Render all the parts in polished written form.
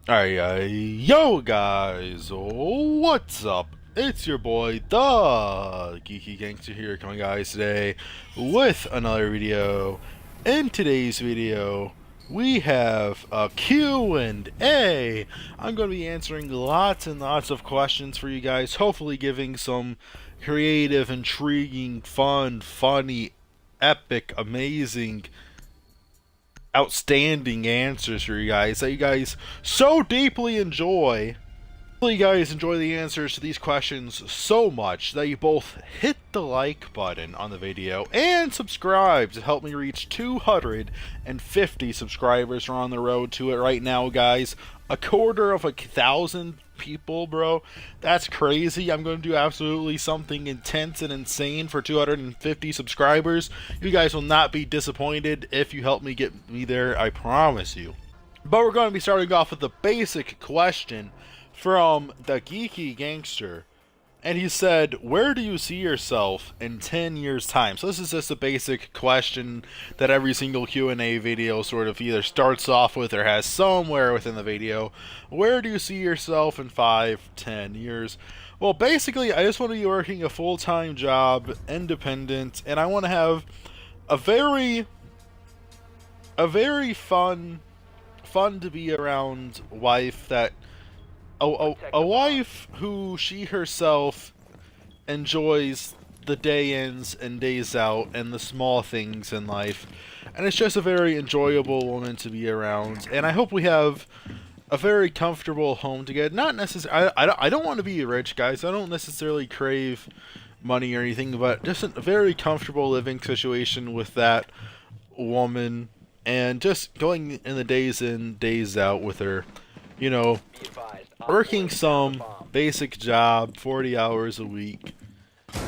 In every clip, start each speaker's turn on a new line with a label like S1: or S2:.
S1: Alright, yo guys, what's up? It's your boy, the Geeky Gangster here, coming guys today with another video. In today's video, we have a Q&A. I'm going to be answering lots and lots of questions for you guys, hopefully giving some creative, intriguing, fun, funny, epic, amazing, outstanding answers for you guys that you guys so deeply enjoy. Hopefully you guys enjoy the answers to these questions so much that you both hit the like button on the video and subscribe to help me reach 250 subscribers. We're on the road to it right now, guys. A quarter of 1,000 people, bro. That's crazy. I'm going to do absolutely something intense and insane for 250 subscribers. You guys will not be disappointed if you help me get me there, I promise you. But we're going to be starting off with the basic question from the Geeky Gangster. And he said, where do you see yourself in 10 years time? So this is just a basic question that every single Q&A video sort of either starts off with or has somewhere within the video. Where do you see yourself in 5, 10 years? Well, basically, I just want to be working a full-time job, independent, and I want to have a very fun to be around wife that a wife who she herself enjoys the day ins and days out and the small things in life, and it's just a very enjoyable woman to be around. And I hope we have a very comfortable home together. Not necessarily, I don't want to be rich, guys. I don't necessarily crave money or anything, but just a very comfortable living situation with that woman, and just going in the days in, days out with her, you know, working some basic job, 40 hours a week,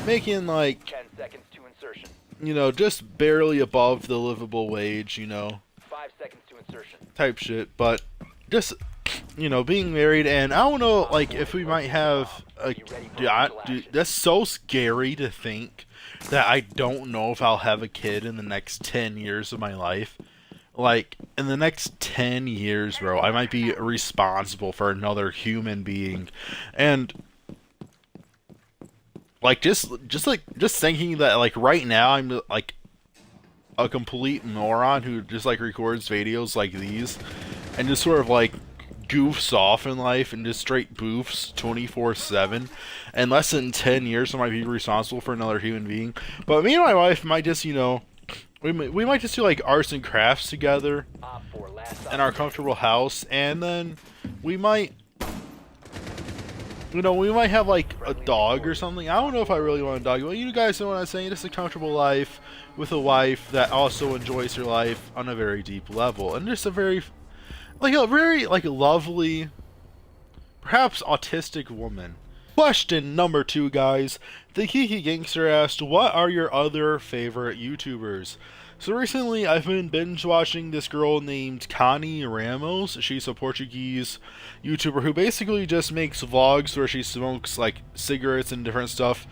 S1: making like,
S2: 10 seconds to insertion.
S1: you know, just barely above the livable wage, you know,
S2: 5 seconds to insertion.
S1: type shit. But just, you know, being married, and I don't know, like, if we might have a, dude, that's so scary to think that I don't know if I'll have a kid in the next 10 years of my life. Like, in the next 10 years, bro, I might be responsible for another human being. And like, just thinking that, like, right now I'm like a complete moron who just like records videos like these and just sort of like goofs off in life and just straight boofs 24/7. And less than 10 years I might be responsible for another human being. But me and my wife might just, you know, we might just do like arts and crafts together in our comfortable house, and then we might, you know, we might have like a dog or something. I don't know if I really want a dog, but you guys know what I'm saying. Just a comfortable life with a wife that also enjoys her life on a very deep level, and just a very lovely, perhaps autistic woman. Question number 2, guys. The Kiki Gangster asked, what are your other favorite YouTubers? So recently I've been binge watching this girl named Connie Ramos. She's a Portuguese YouTuber who basically just makes vlogs where she smokes like cigarettes and different stuff.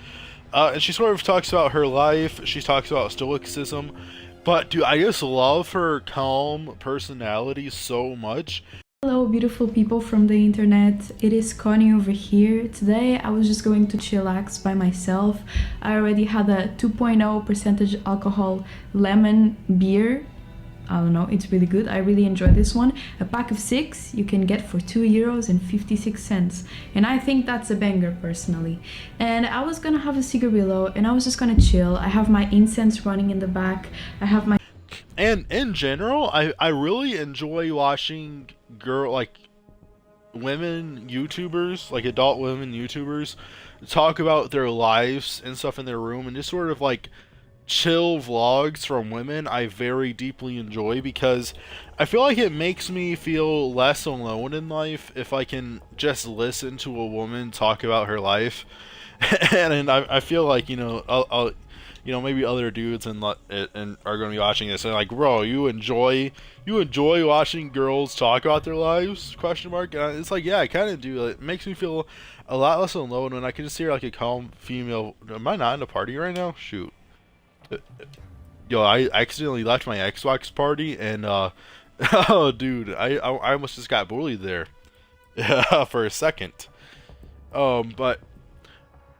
S1: And she sort of talks about her life. She talks about stoicism. But dude, I just love her calm personality so much.
S3: Hello beautiful people from the internet, it is Connie over here. Today I was just going to chillax by myself. I already had a 2.0% alcohol lemon beer. I don't know, it's really good. I really enjoy this one. A pack of 6 you can get for €2.56, and I think that's a banger personally. And I was gonna have a cigarillo and I was just gonna chill. I have my incense running in the back. I have my...
S1: And in general, I really enjoy watching women YouTubers, like adult women YouTubers, talk about their lives and stuff in their room, and just sort of like chill vlogs from women. I very deeply enjoy, because I feel like it makes me feel less alone in life if I can just listen to a woman talk about her life. And I feel like, you know, you know, maybe other dudes and are going to be watching this and like, bro, you enjoy watching girls talk about their lives? Question mark. And it's like, yeah, I kind of do. It makes me feel a lot less alone when I can just hear like a calm female. Am I not in a party right now? Shoot. Yo, I accidentally left my Xbox party, and oh, dude, I almost just got bullied there. for a second. But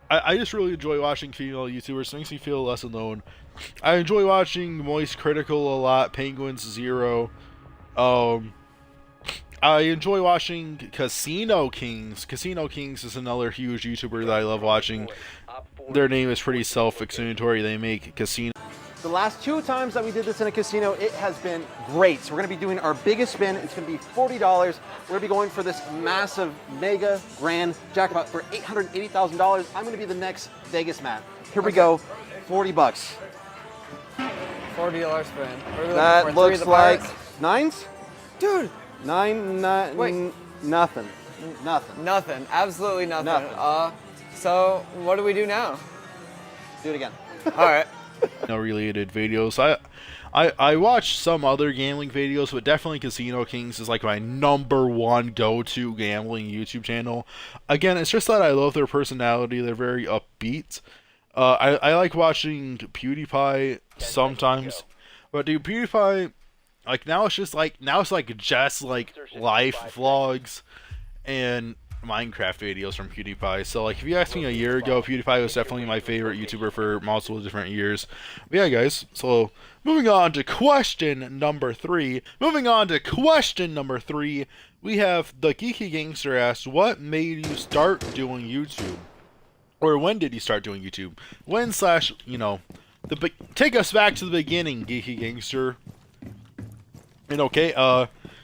S1: I just really enjoy watching female YouTubers. It makes me feel less alone. I enjoy watching Moist Critical a lot, Penguins Zero. I enjoy watching Casino Kings. Casino Kings is another huge YouTuber that I love watching. Their name is pretty self-explanatory. They make casino.
S4: The last 2 times that we did this in a casino, it has been great. So we're gonna be doing our biggest spin. It's gonna be $40. We're gonna be going for this massive, mega, grand jackpot for $880,000. I'm gonna be the next Vegas man. Here we go, 40 bucks.
S5: $40 spin.
S4: That looks like nines?
S5: Dude!
S4: Wait. Nothing. Nothing.
S5: Nothing. Absolutely nothing.
S4: Nothing.
S5: So what do we do now?
S4: Do it again.
S5: All right.
S1: Related videos. I watch some other gambling videos, but definitely Casino Kings is like my #1 go-to gambling YouTube channel. Again, it's just that I love their personality. They're very upbeat. I like watching PewDiePie sometimes, but dude, PewDiePie, like now it's just like life vlogs and Minecraft videos from PewDiePie. So like if you asked me a year ago, PewDiePie was definitely my favorite YouTuber for multiple different years. But yeah, guys, so moving on to question number 3. We have the Geeky Gangster asked, what made you start doing YouTube? Or when did you start doing YouTube? Take us back to the beginning, Geeky Gangster. And okay,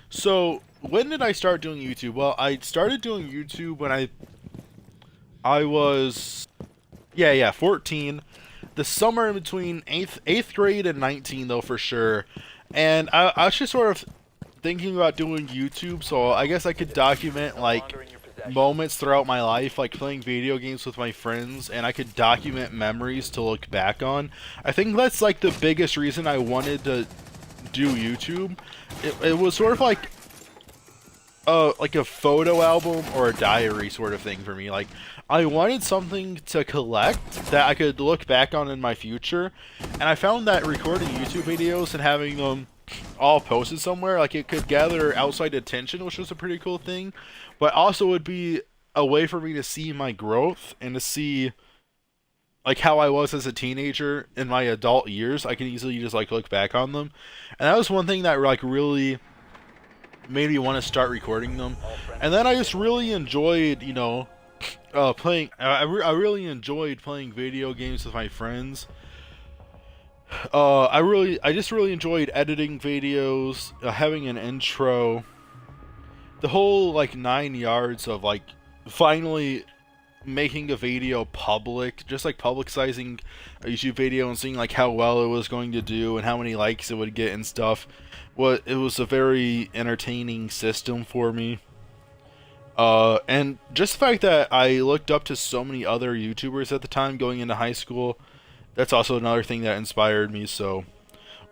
S1: so when did I start doing YouTube? Well, I started doing YouTube when I was 14. The summer in between 8th grade and 19 though, for sure. And I was just sort of thinking about doing YouTube, so I guess I could document like moments throughout my life, like playing video games with my friends, and I could document memories to look back on. I think that's like the biggest reason I wanted to do YouTube. It was sort of like a photo album or a diary sort of thing for me. Like I wanted something to collect that I could look back on in my future, and I found that recording YouTube videos and having them all posted somewhere, like it could gather outside attention, which was a pretty cool thing, but also would be a way for me to see my growth and to see like how I was as a teenager in my adult years. I can easily just like look back on them, and that was one thing that like really made me want to start recording them. And then I just really enjoyed, playing. I really enjoyed playing video games with my friends. I just really enjoyed editing videos, having an intro, the whole like 9 yards of like finally making a video public, just like publicizing a YouTube video and seeing like how well it was going to do and how many likes it would get and stuff. Well, it was a very entertaining system for me. And just the fact that I looked up to so many other YouTubers at the time going into high school, that's also another thing that inspired me. So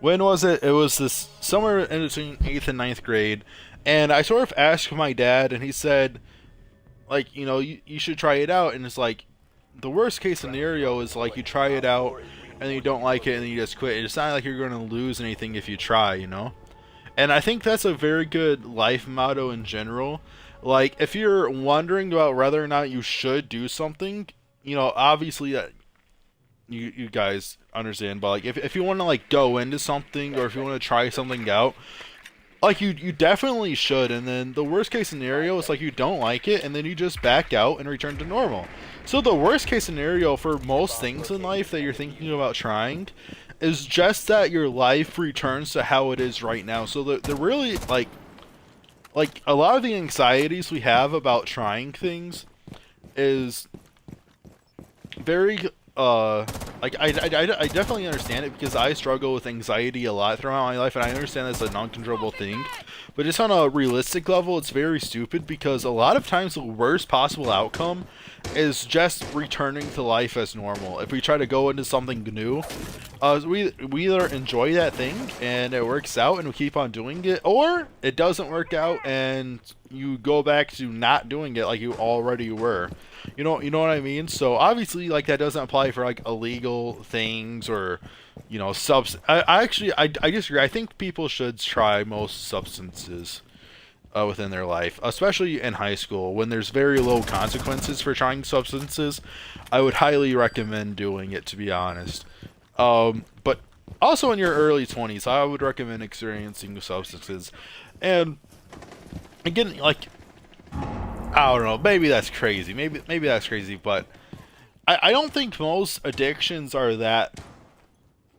S1: when was it? It was this somewhere in between 8th and 9th grade, and I sort of asked my dad, and he said, like, you should try it out. And it's like, the worst case scenario is like you try it out and then you don't like it and then you just quit. It's not like you're going to lose anything if you try, And I think that's a very good life motto in general. Like, if you're wondering about whether or not you should do something, obviously that you guys understand, but like if you want to like go into something, or if you want to try something out, like you definitely should. And then the worst case scenario is like you don't like it and then you just back out and return to normal. So the worst case scenario for most things in life that you're thinking about trying is just that your life returns to how it is right now. So the really like a lot of the anxieties we have about trying things is very I definitely understand it, because I struggle with anxiety a lot throughout my life, and I understand that's a non-controllable thing. But just on a realistic level, it's very stupid, because a lot of times the worst possible outcome is just returning to life as normal. If we try to go into something new, we either enjoy that thing and it works out and we keep on doing it, or it doesn't work out and you go back to not doing it like you already were. You know what I mean? So obviously, like, that doesn't apply for like illegal things or, I disagree. I think people should try most substances. within their life, especially in high school when there's very low consequences for trying substances. I would highly recommend doing it, to be honest. But also in your early 20s, I would recommend experiencing substances. And again, like, I don't know, maybe that's crazy. Maybe that's crazy, but I don't think most addictions are that.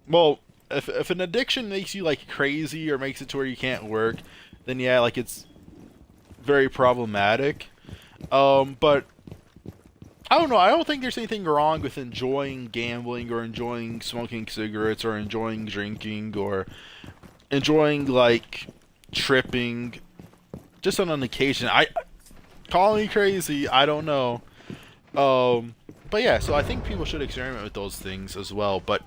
S1: Well, if an addiction makes you like crazy or makes it to where you can't work, then yeah, like it's very problematic. But I don't know. I don't think there's anything wrong with enjoying gambling or enjoying smoking cigarettes or enjoying drinking or enjoying like tripping just on an occasion. I call me crazy. I don't know. But yeah, so I think people should experiment with those things as well. But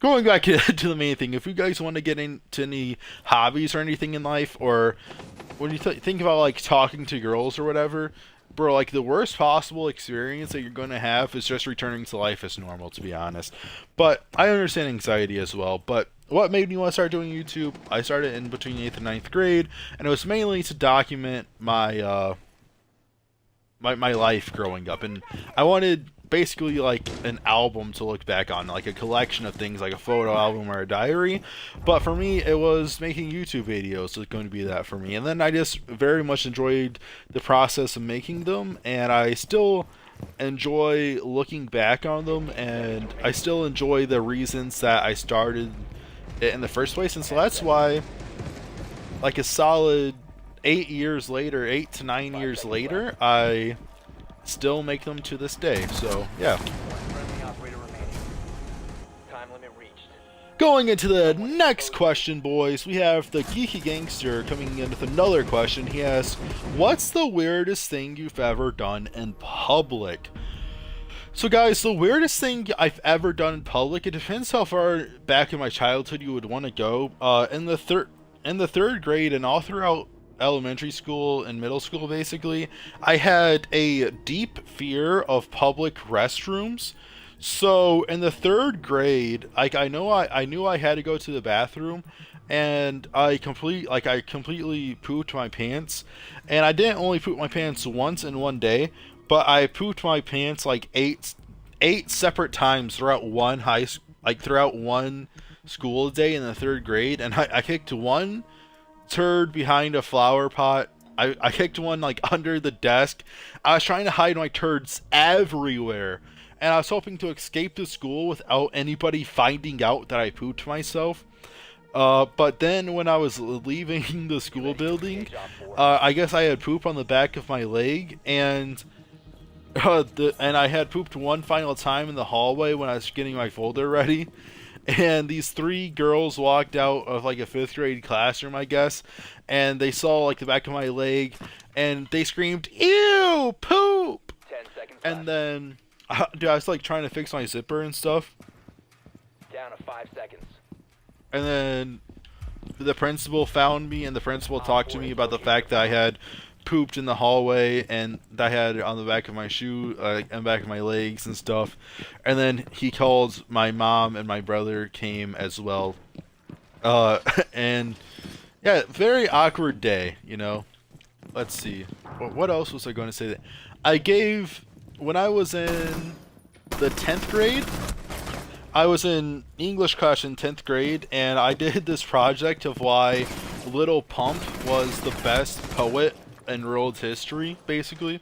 S1: going back to the main thing, if you guys want to get into any hobbies or anything in life, or when you think about like talking to girls or whatever, bro, like the worst possible experience that you're going to have is just returning to life as normal, to be honest. But I understand anxiety as well. But what made me want to start doing YouTube, I started in between 8th and 9th grade, and it was mainly to document my my life growing up, and I wanted basically like an album to look back on, like a collection of things, like a photo album or a diary. But for me, it was making YouTube videos. So it's going to be that for me. And then I just very much enjoyed the process of making them, and I still enjoy looking back on them, and I still enjoy the reasons that I started it in the first place. And so that's why, like a solid 8 years later, 8 to 9 years later, I still make them to this day. So yeah.
S2: Friendly operator remaining. Time limit reached.
S1: Going into the next question, boys, we have the Geeky Gangster coming in with another question. He asks, what's the weirdest thing you've ever done in public? So guys, the weirdest thing I've ever done in public, it depends how far back in my childhood you would want to go. In the third grade and all throughout elementary school and middle school, basically, I had a deep fear of public restrooms. So in the third grade, like I knew I had to go to the bathroom, and I completely pooped my pants. And I didn't only poop my pants once in one day, but I pooped my pants like eight separate times throughout one school day in the third grade. And I kicked one turd behind a flower pot. I kicked one like under the desk. I was trying to hide my turds everywhere, and I was hoping to escape to school without anybody finding out that I pooped myself. But then when I was leaving the school building, I guess I had poop on the back of my leg, and I had pooped one final time in the hallway when I was getting my folder ready. And these three girls walked out of like a 5th grade classroom, I guess, and they saw like the back of my leg, and they screamed, "Ew, poop!"
S2: 10 seconds
S1: And
S2: left.
S1: then, dude, I was like trying to fix my zipper and stuff.
S2: Down to 5 seconds.
S1: And then the principal found me, and the principal talked to me about the fact that I had pooped in the hallway, and that I had it on the back of my shoe, and back of my legs and stuff. And then he called my mom, and my brother came as well. And yeah, very awkward day, you know. Let's see, what else was I going to say? That I gave when I was in the 10th grade. I was in English class in 10th grade, and I did this project of why Little Pump was the best poet in world history, basically.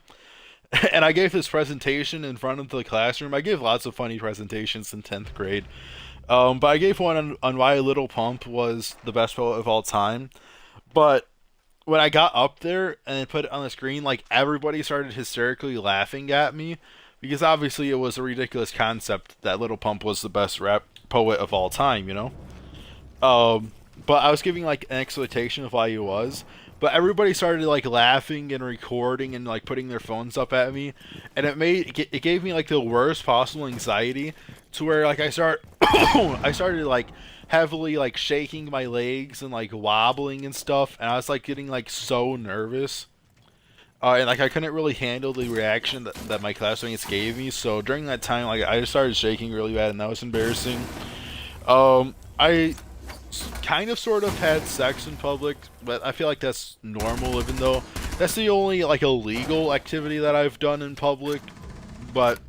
S1: And I gave this presentation in front of the classroom. I gave lots of funny presentations in 10th grade. But I gave one on why Little Pump was the best poet of all time. But when I got up there and put it on the screen, like everybody started hysterically laughing at me. Because obviously it was a ridiculous concept that Little Pump was the best rap poet of all time, you know? But I was giving like an explanation of why he was. But everybody started like laughing and recording and like putting their phones up at me, and it gave me like the worst possible anxiety, to where like I started like heavily like shaking my legs and like wobbling and stuff, and I was like getting like so nervous, and like I couldn't really handle the reaction that my classmates gave me. So during that time, like I just started shaking really bad, and that was embarrassing. I kind of sort of had sex in public, but I feel like that's normal, even though that's the only like illegal activity that I've done in public. But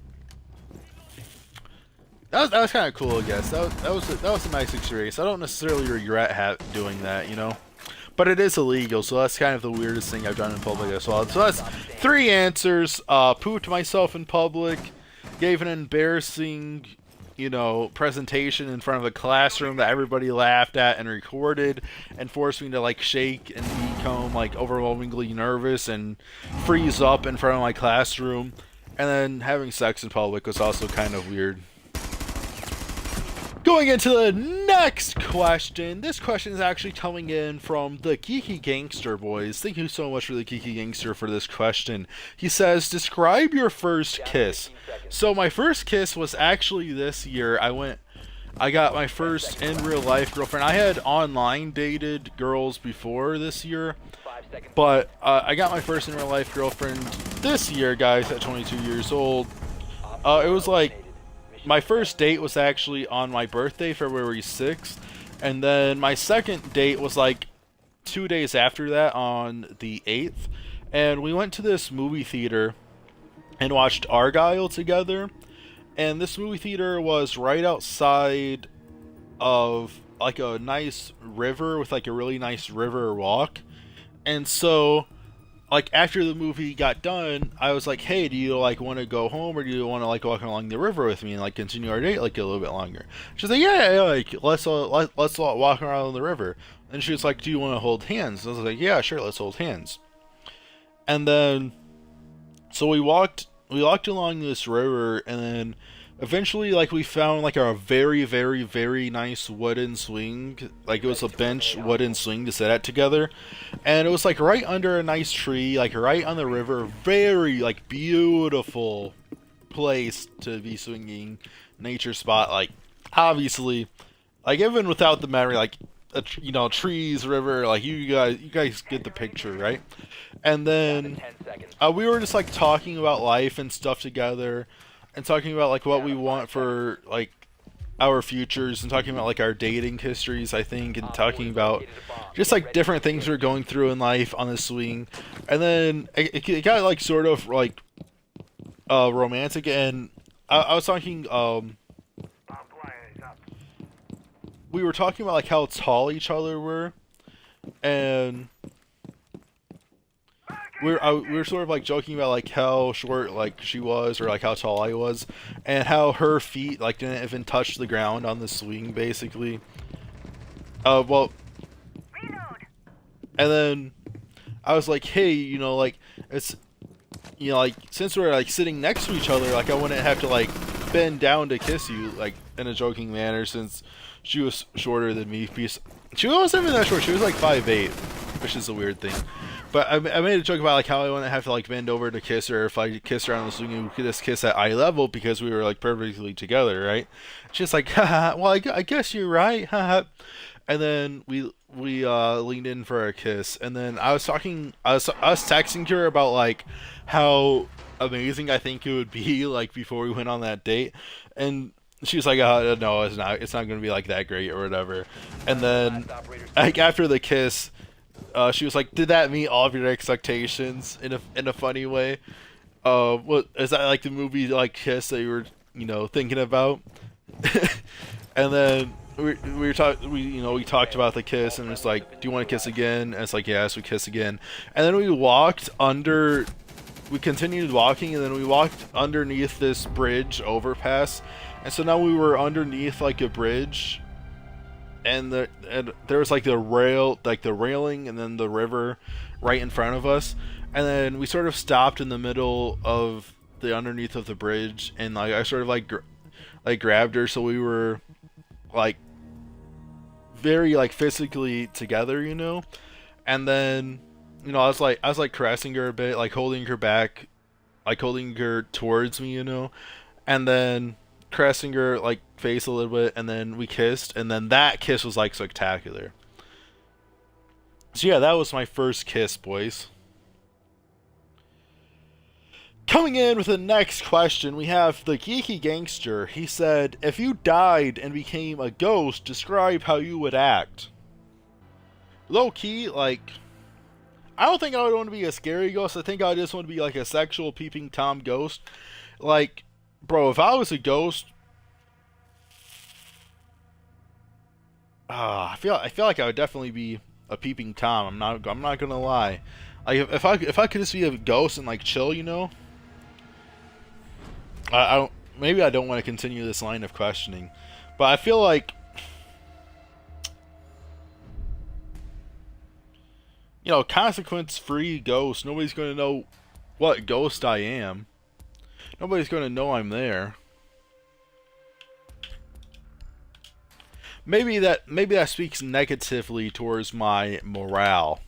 S1: that was kind of cool, I guess. That was a nice experience. I don't necessarily regret doing that, you know. But it is illegal, so that's kind of the weirdest thing I've done in public as well. So that's 3 answers. Pooped myself in public, gave an embarrassing, you know, presentation in front of a classroom that everybody laughed at and recorded, and forced me to like shake and become like overwhelmingly nervous and freeze up in front of my classroom. And then having sex in public was also kind of weird. Going into the next question. This question is actually coming in from the Geeky Gangster Boys. Thank you so much for the Geeky Gangster for this question. He says, describe your first kiss. So my first kiss was actually this year. I got my first in real life girlfriend. I had online dated girls before this year, but I got my first in real life girlfriend this year, guys, at 22 years old. It was like, my first date was actually on my birthday, February 6th, and then my second date was like 2 days after that on the 8th, and we went to this movie theater and watched Argyle together, and this movie theater was right outside of like a nice river with like a really nice river walk. And so like after the movie got done, I was like, hey, do you like want to go home, or do you want to like walk along the river with me and like continue our date like a little bit longer? She's like, yeah, like let's walk around the river. And she was like, do you want to hold hands? I was like, yeah, sure, let's hold hands. And then so we walked along this river, and then eventually like we found like a very, very, very nice wooden swing. Like it was a bench wooden swing to sit at together, and it was like right under a nice tree, like right on the river. Very like beautiful place to be swinging, nature spot. Like obviously, like even without the memory, like you know, trees, river, like you guys get the picture, right? And then we were just like talking about life and stuff together, and talking about like what we want for like our futures, and talking about like our dating histories, I think, and talking about just like different things we're going through in life on the swing. And then it got like sort of like romantic, and I was talking we were talking about like how tall each other were, and we were sort of like joking about like how short like she was, or like how tall I was, and how her feet like didn't even touch the ground on the swing, basically. Well, and then I was like, hey, you know, like it's, you know, like since we're like sitting next to each other, like I wouldn't have to like bend down to kiss you, like in a joking manner, since she was shorter than me. She wasn't even that short. She was like 5'8", which is a weird thing. But I made a joke about like how I wouldn't have to like bend over to kiss her. If I kissed her on the swing, we could just kiss at eye level because we were like perfectly together, right? She's like, haha, well, I guess you're right, haha. And then we leaned in for a kiss, and then I was texting her about like how amazing I think it would be like before we went on that date, and she was like, oh, no, it's not going to be like that great or whatever. And then like after the kiss, she was like, did that meet all of your expectations in a funny way? What is that, like the movie like Kiss that you were, you know, thinking about? And then we talked about the kiss, and it's like, do you want to kiss again? And it's like, yes, we kiss again. And then we continued walking, and then we walked underneath this bridge overpass. And so now we were underneath like a bridge, and there was like the railing, and then the river right in front of us. And then we sort of stopped in the middle of the underneath of the bridge, and like I sort of like grabbed her, so we were like very like physically together, you know. And then, you know, I was like caressing her a bit, like holding her back, like holding her towards me, you know, and then caressing her like face a little bit, and then we kissed, and then that kiss was like spectacular. So yeah, that was my first kiss, boys. Coming in with the next question, we have the Geeky Gangster. He said, if you died and became a ghost, describe how you would act. low key, like, I don't think I would want to be a scary ghost. I think I just want to be like a sexual peeping Tom ghost. Like, bro, if I was a ghost, I feel like I would definitely be a peeping Tom. I'm not gonna lie. Like, if I could just be a ghost and like chill, you know. I don't. Maybe I don't want to continue this line of questioning, but I feel like, you know, consequence-free ghost. Nobody's gonna know what ghost I am. Nobody's gonna know I'm there. Maybe that speaks negatively towards my morale.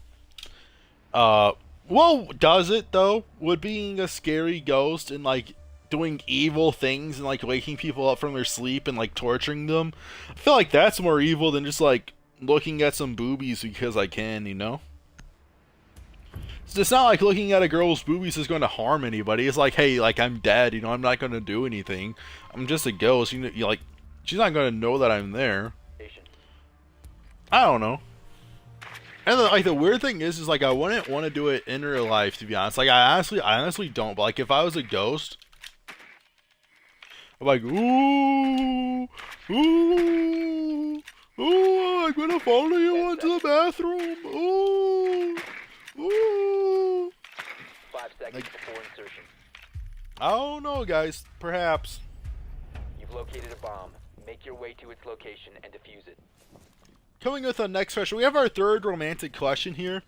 S1: Well, does it though? Would being a scary ghost and like doing evil things and like waking people up from their sleep and like torturing them, I feel like that's more evil than just like looking at some boobies because I can, you know? It's not like looking at a girl's boobies is going to harm anybody. It's like, hey, like, I'm dead, you know, I'm not going to do anything. I'm just a ghost, you know, like, she's not going to know that I'm there. I don't know. And like the weird thing is like I wouldn't want to do it in real life, to be honest. Like I honestly don't. But like if I was a ghost, I'm like, ooh, ooh, ooh, I'm gonna follow you into the bathroom. Ooh, ooh.
S2: 5 seconds
S1: Like,
S2: before insertion.
S1: I don't know, guys. Perhaps.
S2: You've located a bomb. Make your way to its location and defuse it.
S1: Coming with the next question, we have our third romantic question here.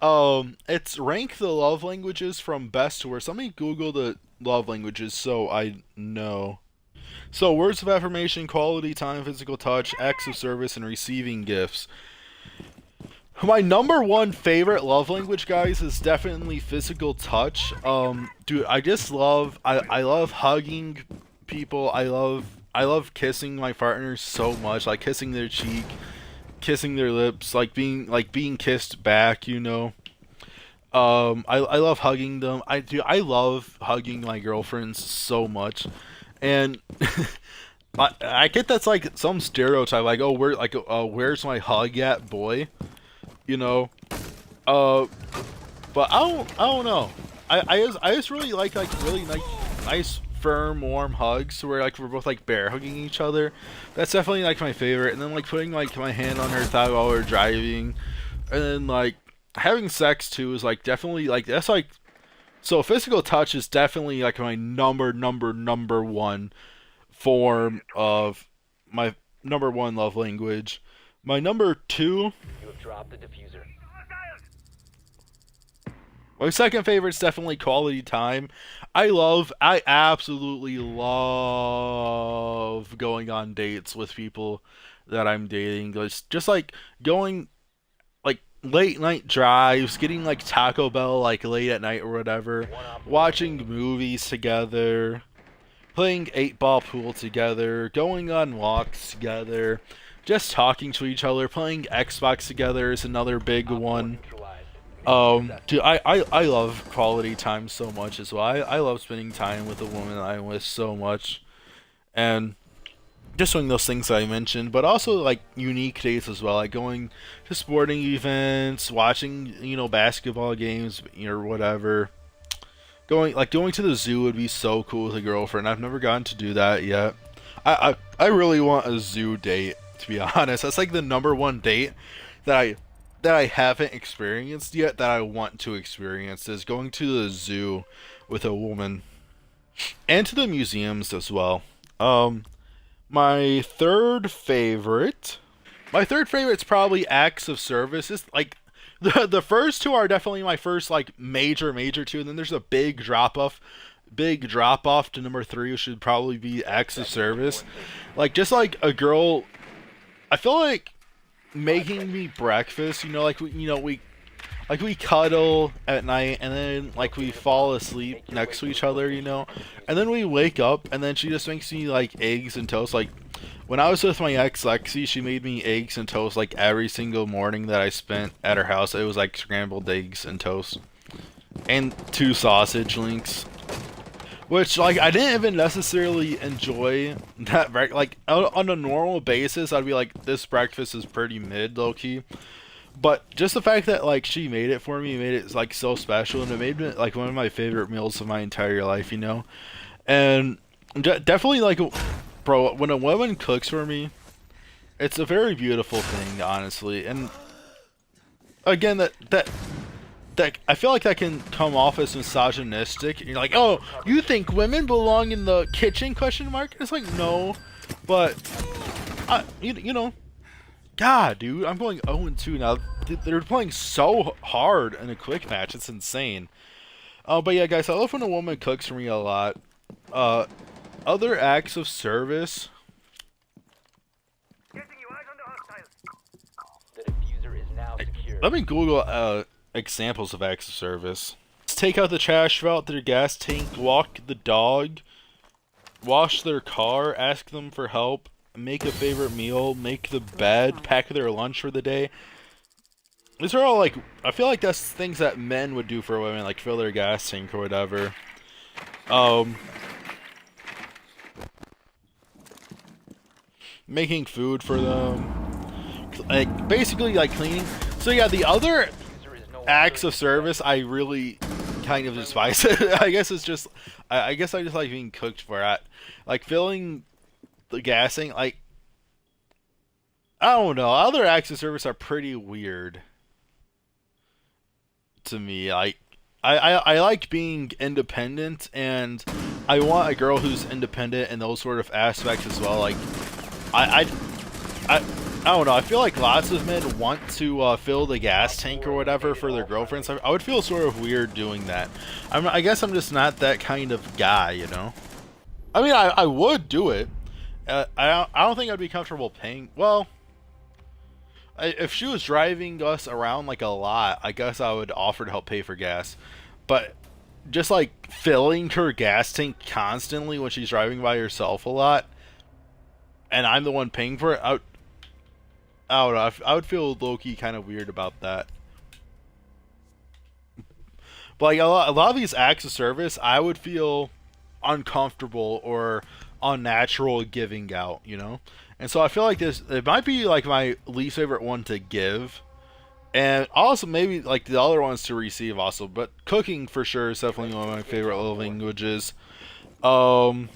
S1: It's rank the love languages from best to worst. Let me Google the love languages so I know. So, words of affirmation, quality time, physical touch, acts of service, and receiving gifts. My number one favorite love language, guys, is definitely physical touch. Dude, I just love, I love hugging people. I love kissing my partners so much, like kissing their cheek, kissing their lips, like being kissed back, you know. I love hugging them. I love hugging my girlfriends so much, and I get that's like some stereotype, like, oh, where's my hug at, boy, you know. But I don't know. I just really like really nice firm, warm hugs where like we're both like bear hugging each other. That's definitely like my favorite. And then like putting like my hand on her thigh while we're driving, and then like having sex too is like definitely like that's like, so physical touch is definitely like my number one form of my number one love language. My number two,
S2: You have dropped the diffuser.
S1: my second favorite is definitely quality time. I absolutely love going on dates with people that I'm dating. Just like going like late night drives, getting like Taco Bell like late at night or whatever, watching movies together, playing 8-ball pool together, going on walks together, just talking to each other, playing Xbox together is another big one. Dude, I love quality time so much as well. I love spending time with the woman I'm with so much, and just doing those things that I mentioned, but also like unique dates as well, like going to sporting events, watching, you know, basketball games, you know, or whatever. Going to the zoo would be so cool with a girlfriend. I've never gotten to do that yet. I really want a zoo date, to be honest. That's like the number one date that I haven't experienced yet that I want to experience, is going to the zoo with a woman, and to the museums as well. My third favorite's probably acts of service. It's like the first two are definitely my first like major two, and then there's a big drop off to number 3, which should probably be acts of service. Like just like a girl, I feel like making me breakfast, you know, like we cuddle at night, and then like we fall asleep next to each other, you know, and then we wake up, and then she just makes me like eggs and toast. Like when I was with my ex Lexi, she made me eggs and toast like every single morning that I spent at her house. It was like scrambled eggs and toast and 2 sausage links, which like I didn't even necessarily enjoy that. Like on a normal basis, I'd be like, this breakfast is pretty mid, low key. But just the fact that like she made it for me made it like so special, and it made it like one of my favorite meals of my entire life, you know. And definitely like, bro, when a woman cooks for me, it's a very beautiful thing, honestly. And again, that I feel like that can come off as misogynistic. You're like, oh, you think women belong in the kitchen? Question mark. It's like, no, but you know, God, dude, I'm going 0-2 now. They're playing so hard in a quick match. It's insane. But yeah, guys, I love when a woman cooks for me a lot. Other acts of service.
S2: The diffuser is now secure.
S1: Let me Google examples of acts of service. Take out the trash, fill out their gas tank, walk the dog, wash their car, ask them for help, make a favorite meal, make the bed, pack their lunch for the day. These are all like, I feel like that's things that men would do for women, like fill their gas tank or whatever. Making food for them, like basically like cleaning. So yeah, the other acts of service I really kind of despise. I guess it's just, I guess I just like being cooked for it. Like filling the gassing, like, I don't know. Other acts of service are pretty weird to me. Like, I like being independent, and I want a girl who's independent in those sort of aspects as well. Like, I don't know. I feel like lots of men want to fill the gas tank or whatever for their girlfriends. I would feel sort of weird doing that. I guess I'm just not that kind of guy, you know? I mean, I would do it. I don't think I'd be comfortable paying. Well, if she was driving us around like a lot, I guess I would offer to help pay for gas. But just like filling her gas tank constantly when she's driving by herself a lot, and I'm the one paying for it, I don't know. I would feel low-key kind of weird about that. But like a lot of these acts of service, I would feel uncomfortable or unnatural giving out, you know? And so I feel like it might be like my least favorite one to give. And also maybe like the other ones to receive also. But cooking for sure is definitely one of my favorite love languages. And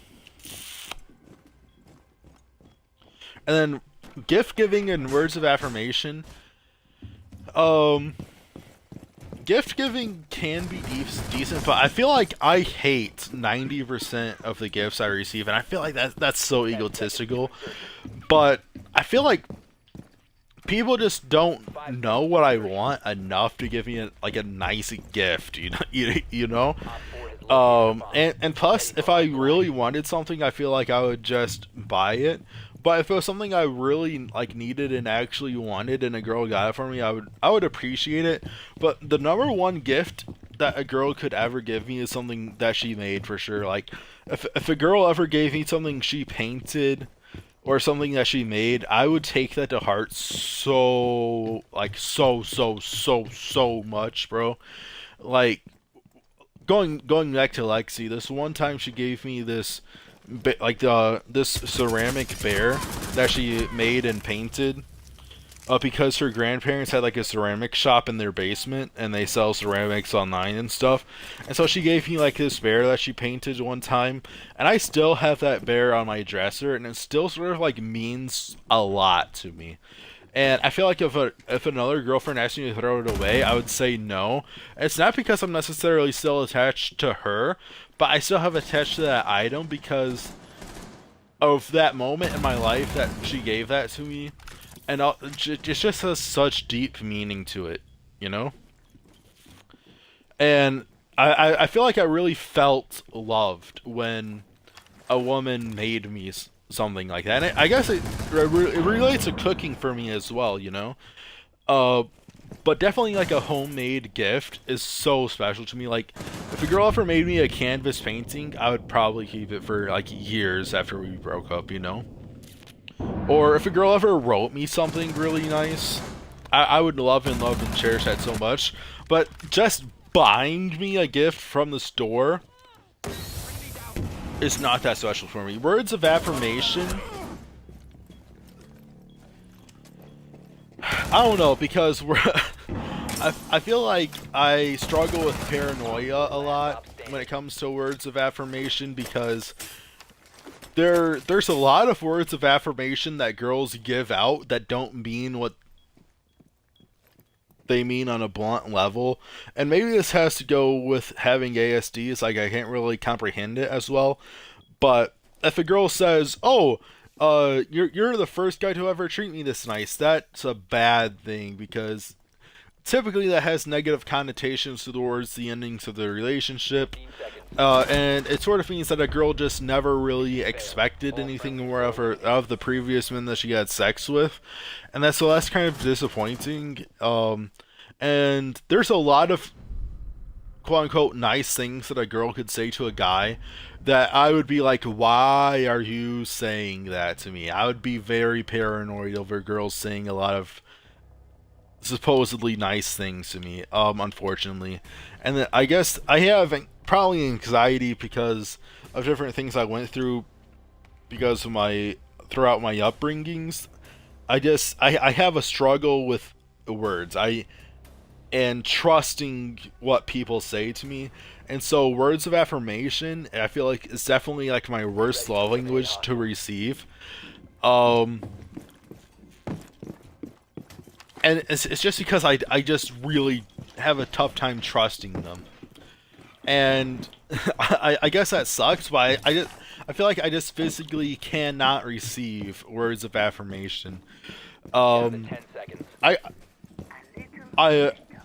S1: then gift giving and words of affirmation. Gift giving can be decent, but I feel like I hate 90% of the gifts I receive, and I feel like that's so egotistical. But I feel like people just don't know what I want enough to give me a nice gift, you know. And plus, if I really wanted something, I feel like I would just buy it. But if it was something I really like needed and actually wanted, and a girl got it for me, I would appreciate it. But the number one gift that a girl could ever give me is something that she made for sure. Like if a girl ever gave me something she painted or something that she made, I would take that to heart so much, bro. Like going back to Lexi, this one time she gave me this this ceramic bear that she made and painted because her grandparents had like a ceramic shop in their basement and they sell ceramics online and stuff. And so she gave me like this bear that she painted one time, and I still have that bear on my dresser, and it still sort of like means a lot to me. And I feel like if another girlfriend asked me to throw it away, I would say no. It's not because I'm necessarily still attached to her, but I still have attached to that item because of that moment in my life that she gave that to me. And it just has such deep meaning to it, you know? And I feel like I really felt loved when a woman made me something like that. And I guess it relates to cooking for me as well, you know? But definitely like a homemade gift is so special to me. Like if a girl ever made me a canvas painting, I would probably keep it for like years after we broke up, you know? Or if a girl ever wrote me something really nice, I would love and cherish that so much. But just buying me a gift from the store is not that special for me. Words of affirmation. I don't know, because we're I feel like I struggle with paranoia a lot when it comes to words of affirmation, because there's a lot of words of affirmation that girls give out that don't mean what they mean on a blunt level. And maybe this has to go with having ASDs, like I can't really comprehend it as well. But if a girl says, "Oh, you're the first guy to ever treat me this nice," that's a bad thing, because typically that has negative connotations towards the endings of the relationship. And it sort of means that a girl just never really expected anything more of the previous men that she had sex with, and that's kind of disappointing. And there's a lot of quote unquote nice things that a girl could say to a guy that I would be like, why are you saying that to me? I would be very paranoid over girls saying a lot of supposedly nice things to me, unfortunately. And then I guess I have probably anxiety because of different things I went through because of throughout my upbringings. I have a struggle with words and trusting what people say to me. And so words of affirmation, I feel like, is definitely like my worst love language to receive. And it's just because I just really have a tough time trusting them. And I guess that sucks, but I feel like I just physically cannot receive words of affirmation.
S2: Down to 10 seconds.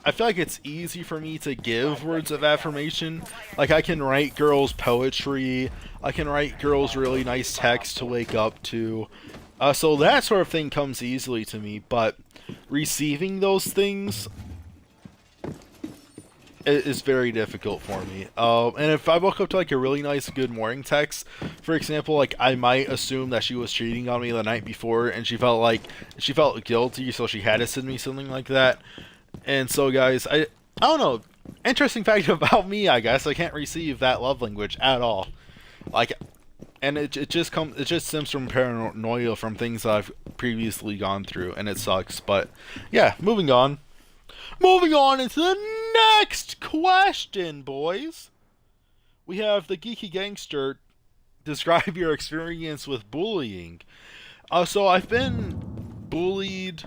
S1: I feel like it's easy for me to give words of affirmation. Like, I can write girls poetry, I can write girls really nice text to wake up to. So that sort of thing comes easily to me, but receiving those things is very difficult for me. And if I woke up to like a really nice good morning text, for example, like I might assume that she was cheating on me the night before and she felt guilty, so she had to send me something like that. And so guys, I don't know, interesting fact about me, I guess, I can't receive that love language at all. Like, and it just stems from paranoia from things that I've previously gone through, and it sucks. But yeah, moving on into the next question, boys. We have the Geeky Gangster. Describe your experience with bullying. So I've been bullied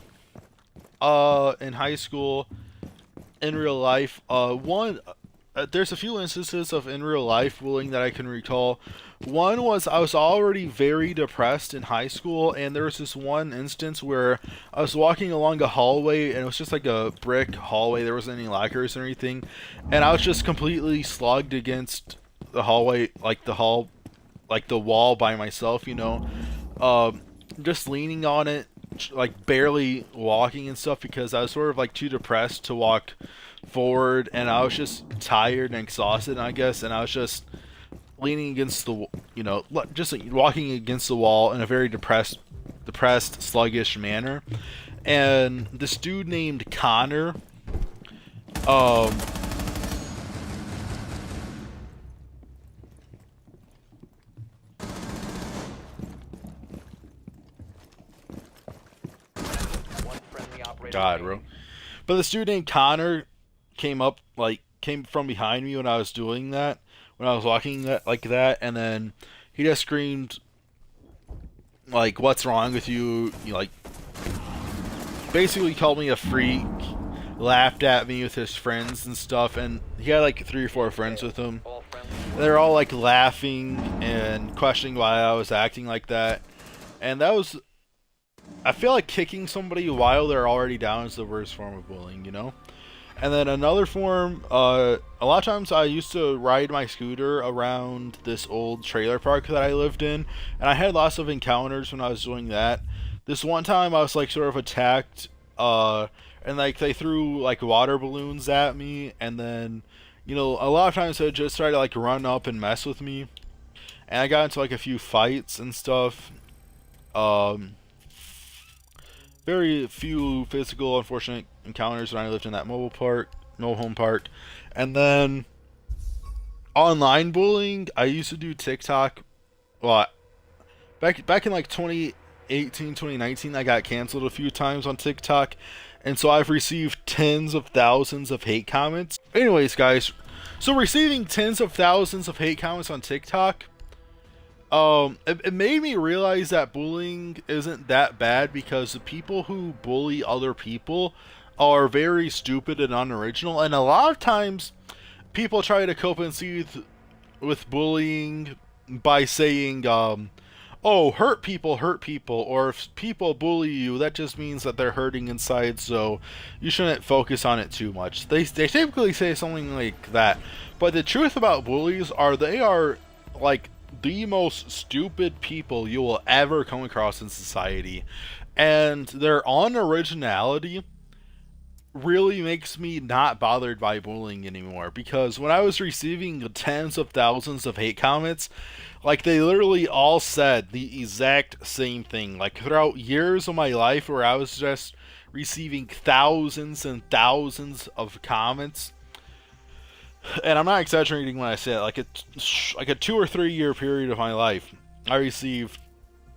S1: in high school, in real life. There's a few instances of in real life bullying that I can recall. One was I was already very depressed in high school, and there was this one instance where I was walking along a hallway, and it was just like a brick hallway. There wasn't any lockers or anything, and I was just completely slugged against the hallway, like the wall by myself, you know, just leaning on it, like barely walking and stuff, because I was sort of like too depressed to walk forward, and I was just tired and exhausted, I guess, and I was just leaning against the, you know, just like walking against the wall in a very depressed, sluggish manner. And this dude named Connor,
S2: One friendly operator
S1: God,
S2: remaining.
S1: bro. But this dude named Connor came from behind me when I was doing that, when I was walking like that, and then he just screamed, like, "What's wrong with you?" You, like, basically called me a freak, laughed at me with his friends and stuff, and he had like 3 or 4 friends with him.
S2: All friendly.
S1: They're all like laughing and questioning why I was acting like that. And that was, I feel like kicking somebody while they're already down is the worst form of bullying, you know? And then another form, a lot of times I used to ride my scooter around this old trailer park that I lived in, and I had lots of encounters when I was doing that. This one time I was like sort of attacked, and like they threw like water balloons at me, and then, you know, a lot of times they just try to like run up and mess with me, and I got into like a few fights and stuff. Very few physical, unfortunate encounters when I lived in that mobile home park. And then online bullying, I used to do TikTok. Well, back in like 2018, 2019, I got canceled a few times on TikTok. and so I've received tens of thousands of hate comments. Anyways, guys, so receiving tens of thousands of hate comments on TikTok, it made me realize that bullying isn't that bad, because the people who bully other people are very stupid and unoriginal, and a lot of times people try to cope and soothe with bullying by saying, oh, hurt people, or if people bully you, that just means that they're hurting inside, so you shouldn't focus on it too much. They typically say something like that, but the truth about bullies are they are like the most stupid people you will ever come across in society, and their unoriginality really makes me not bothered by bullying anymore. Because when I was receiving tens of thousands of hate comments, like, they literally all said the exact same thing. Like, throughout years of my life where I was just receiving thousands and thousands of comments, and I'm not exaggerating when I say it, like a 2 or 3 year period of my life, I received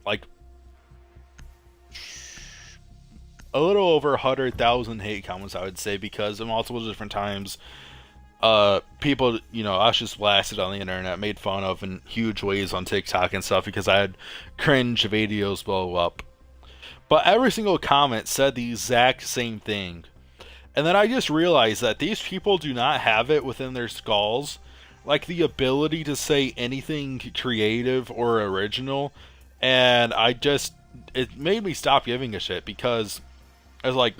S1: like a little over 100,000 hate comments, I would say, because at multiple different times, people, you know, I was just blasted on the internet, made fun of in huge ways on TikTok and stuff because I had cringe videos blow up. But every single comment said the exact same thing. And then I just realized that these people do not have it within their skulls, like the ability to say anything creative or original. And it made me stop giving a shit, because I was like,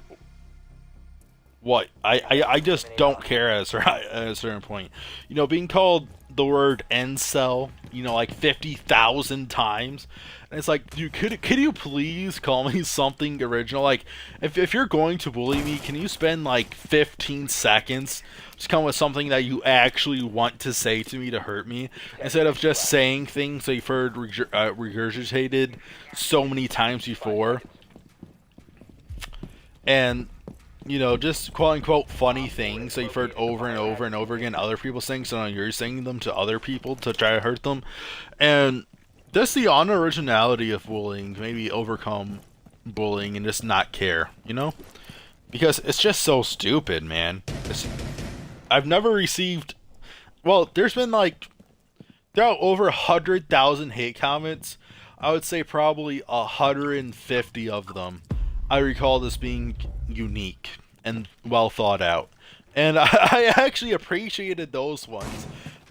S1: what? I just don't care at a certain point. You know, being called the word incel, you know, like 50,000 times. And it's like, dude, could you please call me something original? Like, if you're going to bully me, can you spend like 15 seconds just come with something that you actually want to say to me to hurt me, instead of just saying things that you've heard regurgitated so many times before? And, you know, just quote-unquote funny things that you've heard over and over and over again other people saying, so now you're saying them to other people to try to hurt them. And just the unoriginality of bullying made me overcome bullying and just not care, you know? Because it's just so stupid, man. I've never received... Well, there's been like... There are over 100,000 hate comments. I would say probably 150 of them I recall as being unique and well thought out. And I actually appreciated those ones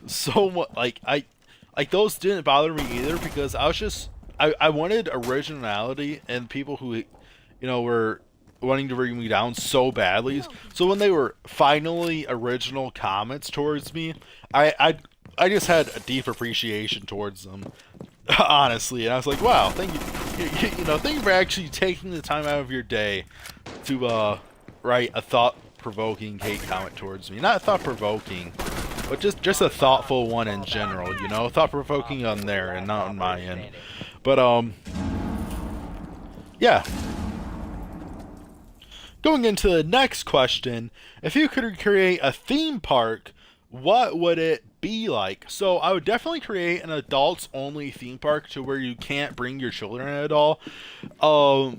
S1: so much. Like those didn't bother me either, because I was just... I wanted originality and people who, you know, were wanting to bring me down so badly. So when they were finally original comments towards me, I just had a deep appreciation towards them, honestly. And I was like, wow, thank you. You know, thank you for actually taking the time out of your day to write a thought-provoking hate comment towards me. Not thought-provoking, but just a thoughtful one in general, you know? Thought-provoking on there and not on my end. But, yeah. Going into the next question, if you could create a theme park, what would it be like? So I would definitely create an adults only theme park to where you can't bring your children at all. But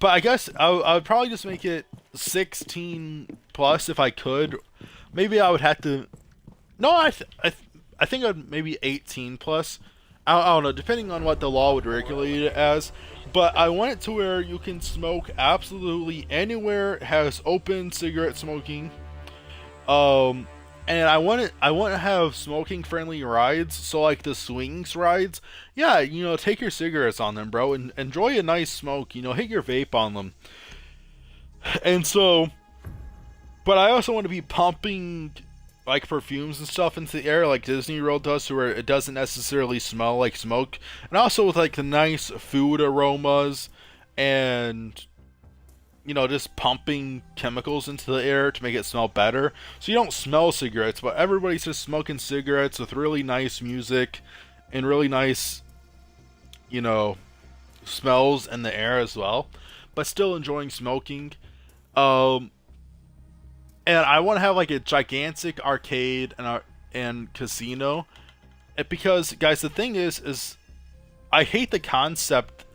S1: I guess I would probably just make it 16 plus if I could. Maybe I would have to... No, I think I'd maybe 18 plus. I don't know, depending on what the law would regulate it as. But I want it to where you can smoke absolutely anywhere. It has open cigarette smoking. And I want to have smoking friendly rides. So like the swings rides, yeah, you know, take your cigarettes on them, bro, and enjoy a nice smoke. You know, hit your vape on them. And so, but I also want to be pumping like perfumes and stuff into the air like Disney World does, to where it doesn't necessarily smell like smoke. And also with like the nice food aromas and, you know, just pumping chemicals into the air to make it smell better. So you don't smell cigarettes, but everybody's just smoking cigarettes with really nice music and really nice, you know, smells in the air as well, but still enjoying smoking. And I want to have like a gigantic arcade and casino. Because, guys, the thing is I hate the concept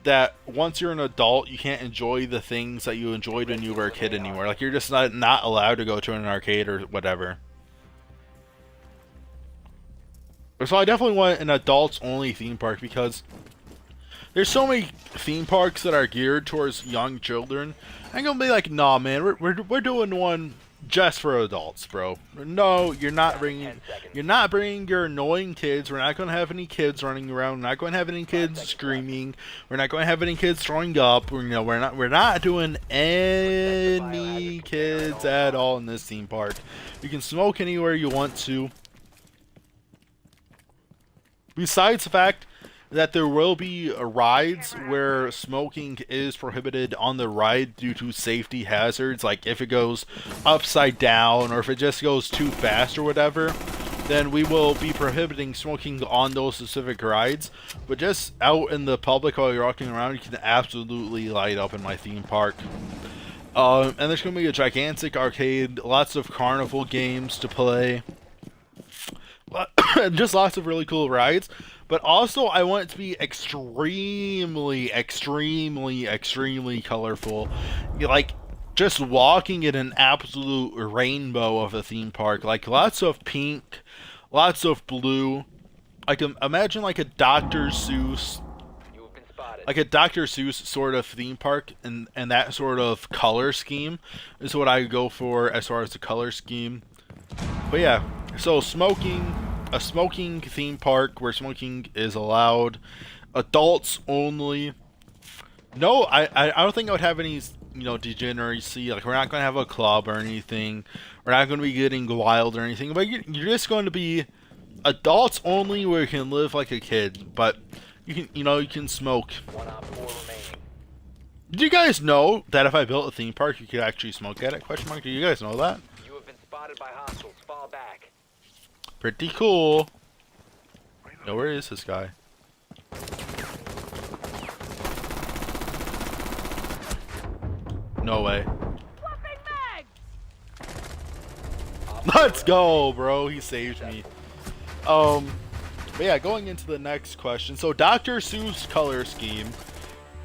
S1: that once you're an adult, you can't enjoy the things that you enjoyed when you were a kid anymore. Like, you're just not allowed to go to an arcade or whatever. So I definitely want an adults-only theme park, because there's so many theme parks that are geared towards young children. I'm gonna be like, nah, man, we're doing one just for adults, bro. No, you're not bringing your annoying kids. We're not gonna have any kids running around. We're not going to have any kids screaming. We're not going to have any kids throwing up. We're not doing any kids at all in this theme park. You can smoke anywhere you want to. Besides the fact that there will be rides where smoking is prohibited on the ride due to safety hazards, like if it goes upside down or if it just goes too fast or whatever, then we will be prohibiting smoking on those specific rides. But just out in the public while you're walking around, you can absolutely light up in my theme park. And there's going to be a gigantic arcade, lots of carnival games to play. Just lots of really cool rides, but also I want it to be extremely colorful. Like, just walking in an absolute rainbow of a theme park. Like, lots of pink, lots of blue. I can imagine like a Dr. Seuss, sort of theme park, and that sort of color scheme is what I go for as far as the color scheme. But yeah, so a smoking theme park where smoking is allowed, adults only. No, I don't think I would have any, degeneracy. Like, we're not going to have a club or anything. We're not going to be getting wild or anything. But you're just going to be adults only, where you can live like a kid. But you can smoke. Did you guys know that if I built a theme park, you could actually smoke at it? Question mark. Do you guys know that?
S2: You have been spotted by hostiles. Fall back.
S1: Pretty cool. Now, where is this guy? No way. Let's go, bro. He saved me. But yeah, going into the next question. So, Dr. Seuss color scheme.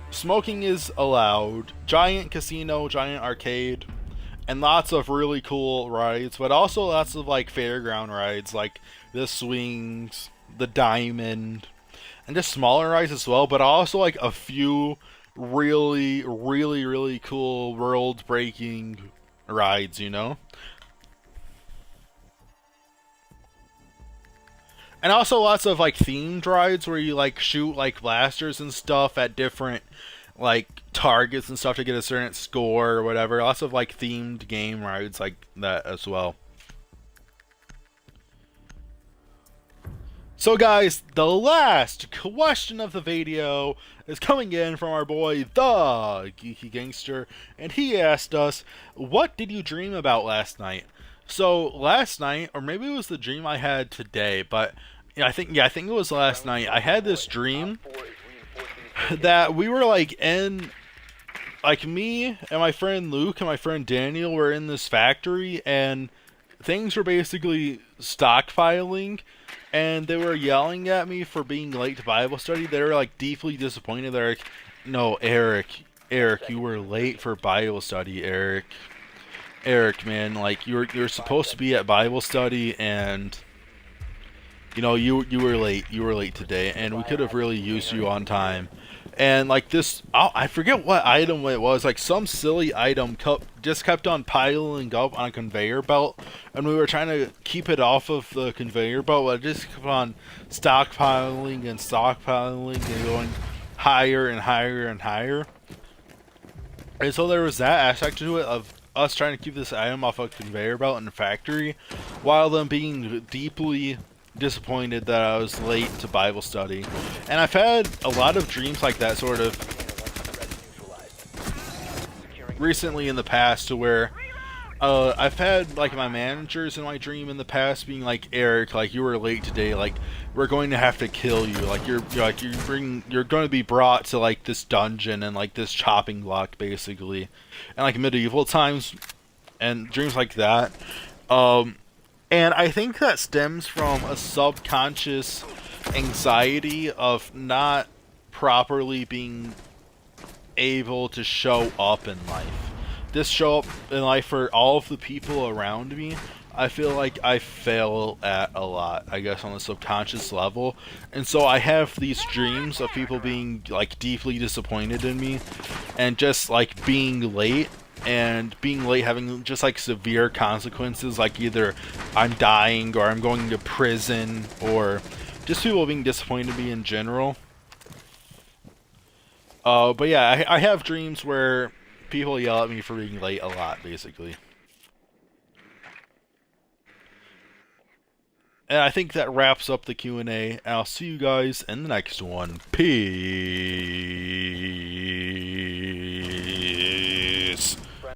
S1: Smoking is allowed. Giant casino, giant arcade. And lots of really cool rides, but also lots of like fairground rides, like the swings, the diamond, and just smaller rides as well. But also like a few really cool world-breaking rides, And also lots of like themed rides where you like shoot like blasters and stuff at different like targets and stuff to get a certain score or whatever. Lots of like themed game rides like that as well. So guys, the last question of the video is coming in from our boy the Geeky Gangster, and he asked us, what did you dream about last night? So last night, or maybe it was the dream I had today, but I think it was last night. I had this dream that we were like me and my friend Luke and my friend Daniel were in this factory, and things were basically stockpiling, and they were yelling at me for being late to Bible study. They were like deeply disappointed. They're like, no, Eric, you were late for Bible study, Eric, man, like you're supposed to be at Bible study, and you were late today, and we could have really used you on time. And like this, I forget what item it was, like some silly item just kept on piling up on a conveyor belt, and we were trying to keep it off of the conveyor belt, but it just kept on stockpiling and going higher and higher and higher. And so there was that aspect to it of us trying to keep this item off a conveyor belt in the factory, while them being deeply disappointed that I was late to Bible study. And I've had a lot of dreams like that sort of recently in the past, to where I've had like my managers in my dream in the past being like, Eric, like you were late today, like we're going to have to kill you, like you're going to be brought to like this dungeon and like this chopping block basically, and like medieval times, and dreams like that. And I think that stems from a subconscious anxiety of not properly being able to show up in life. This show up in life for all of the people around me, I feel like I fail at a lot, I guess, on the subconscious level. And so I have these dreams of people being, like, deeply disappointed in me, and just, like, being late, and being late having just, like, severe consequences, like either I'm dying, or I'm going to prison, or just people being disappointed in me in general. But yeah, I have dreams where people yell at me for being late a lot, basically. And I think that wraps up the Q&A. I'll see you guys in the next one. Peace.